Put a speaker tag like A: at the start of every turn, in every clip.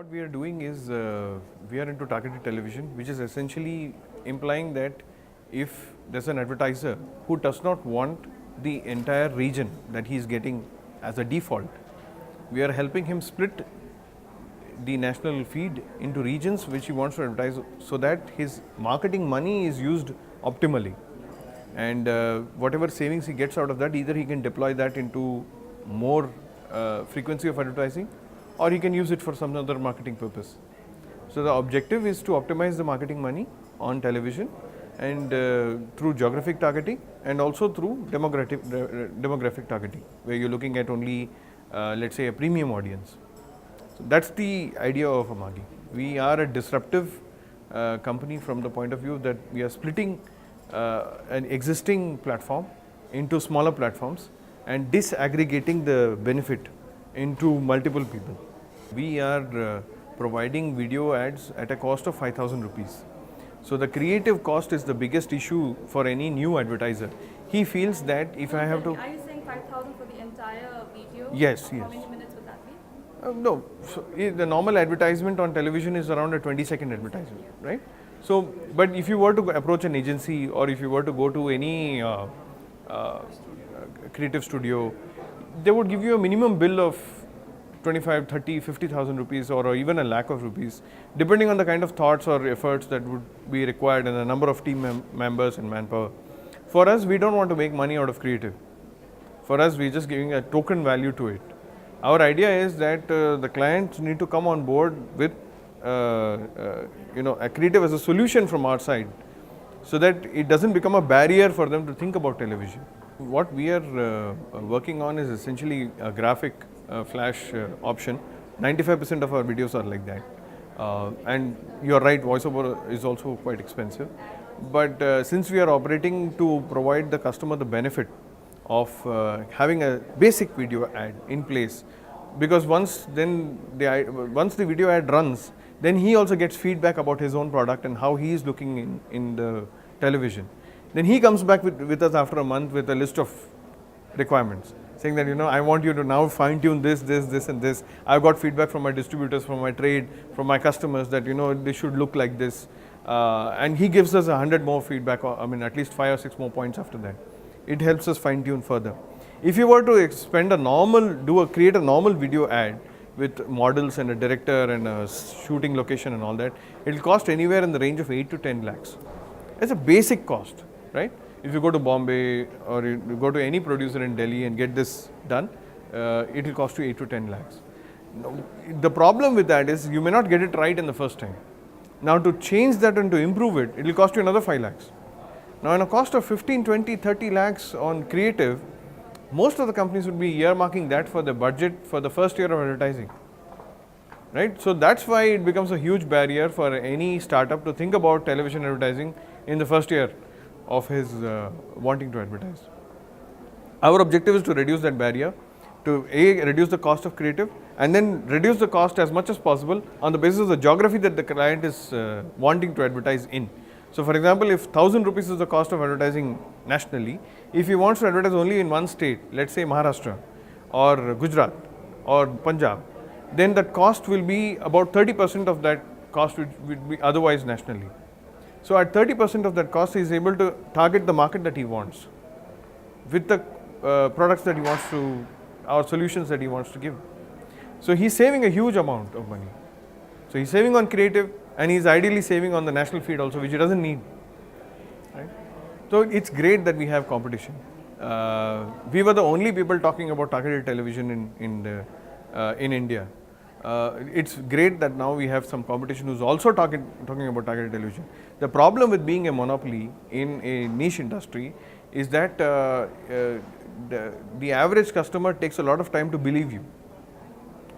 A: What we are doing is we are into targeted television, which is essentially implying that if there's an advertiser who does not want the entire region that he is getting as a default, we are helping him split the national feed into regions which he wants to advertise so that his marketing money is used optimally. And whatever savings he gets out of that, either he can deploy that into more frequency of advertising, or he can use it for some other marketing purpose. So the objective is to optimize the marketing money on television and through geographic targeting and also through demographic targeting, where you're looking at only let's say a premium audience. So that's the idea of Amagi. We are a disruptive company from the point of view that we are splitting an existing platform into smaller platforms and disaggregating the benefit into multiple people. We are providing video ads at a cost of 5,000 rupees. So the creative cost is the biggest issue for any new advertiser. He feels that if I have to...
B: Are you saying 5,000 for the entire video?
A: Yes,
B: How
A: yes.
B: many minutes would that be?
A: No, so the normal advertisement on television is around a 20-second advertisement, right? So, but if you were to approach an agency or if you were to go to any creative studio, they would give you a minimum bill of 25, 30, 50,000 rupees or even a lakh of rupees, depending on the kind of thoughts or efforts that would be required and the number of team members and manpower. For us, we don't want to make money out of creative. For us, we're just giving a token value to it. Our idea is that the clients need to come on board with a creative as a solution from our side, so that it doesn't become a barrier for them to think about television. What we are working on is essentially a graphic flash option. 95% of our videos are like that. And you're right, voiceover is also quite expensive. But since we are operating to provide the customer the benefit of having a basic video ad in place, because once the video ad runs, then he also gets feedback about his own product and how he is looking in the television. Then he comes back with us after a month with a list of requirements, saying that, I want you to now fine tune this, and this. I've got feedback from my distributors, from my trade, from my customers that, they should look like this. And he gives us 100 more feedback, at least 5 or 6 more points after that. It helps us fine tune further. If you were to create a normal video ad with models and a director and a shooting location and all that, it will cost anywhere in the range of 8 to 10 lakhs. It's a basic cost, right? If you go to Bombay or you go to any producer in Delhi and get this done, it will cost you 8 to 10 lakhs. Now, the problem with that is you may not get it right in the first time. Now to change that and to improve it, it will cost you another 5 lakhs. Now in a cost of 15, 20, 30 lakhs on creative, most of the companies would be earmarking that for the budget for the first year of advertising, right? So that's why it becomes a huge barrier for any startup to think about television advertising in the first year of his wanting to advertise. Our objective is to reduce that barrier, to reduce the cost of creative, and then reduce the cost as much as possible on the basis of the geography that the client is wanting to advertise in. So for example, if 1,000 rupees is the cost of advertising nationally, if he wants to advertise only in one state, let's say Maharashtra or Gujarat or Punjab, then that cost will be about 30% of that cost which would be otherwise nationally. So at 30% of that cost, he is able to target the market that he wants with the products that he wants to, or solutions that he wants to give. So he's saving a huge amount of money. So he's saving on creative, and he's ideally saving on the national feed also, which he doesn't need, right? So it's great that we have competition. We were the only people talking about targeted television in India. It's great that now we have some competition who's also talking about targeted television. The problem with being a monopoly in a niche industry is that the average customer takes a lot of time to believe you.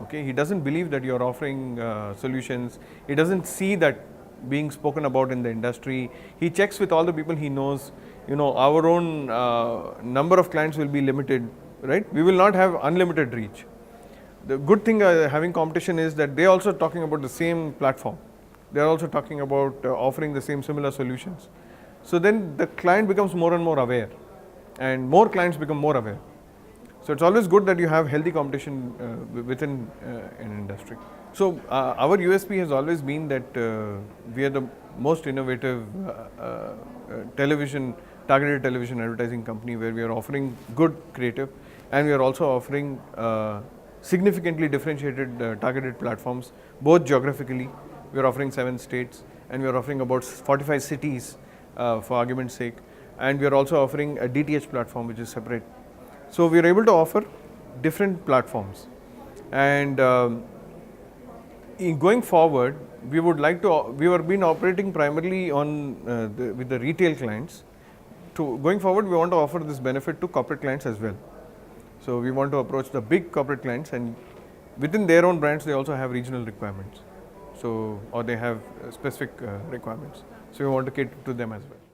A: Okay, he doesn't believe that you're offering solutions. He doesn't see that being spoken about in the industry. He checks with all the people he knows. Our own number of clients will be limited, right? We will not have unlimited reach. The good thing having competition is that they're also talking about the same platform. They're also talking about offering the same similar solutions. So then the client becomes more and more aware, and more clients become more aware. So it's always good that you have healthy competition within an industry. So our USP has always been that we are the most innovative television, targeted television advertising company, where we are offering good creative, and we are also offering significantly differentiated targeted platforms, both geographically. We are offering 7 states, and we are offering about 45 cities for argument's sake, and we are also offering a DTH platform which is separate. So we are able to offer different platforms, and in going forward, we would like to. We have been operating primarily on with the retail clients. Going forward, we want to offer this benefit to corporate clients as well. So we want to approach the big corporate clients, and within their own brands, they also have regional requirements. So or they have specific requirements. So we want to cater to them as well.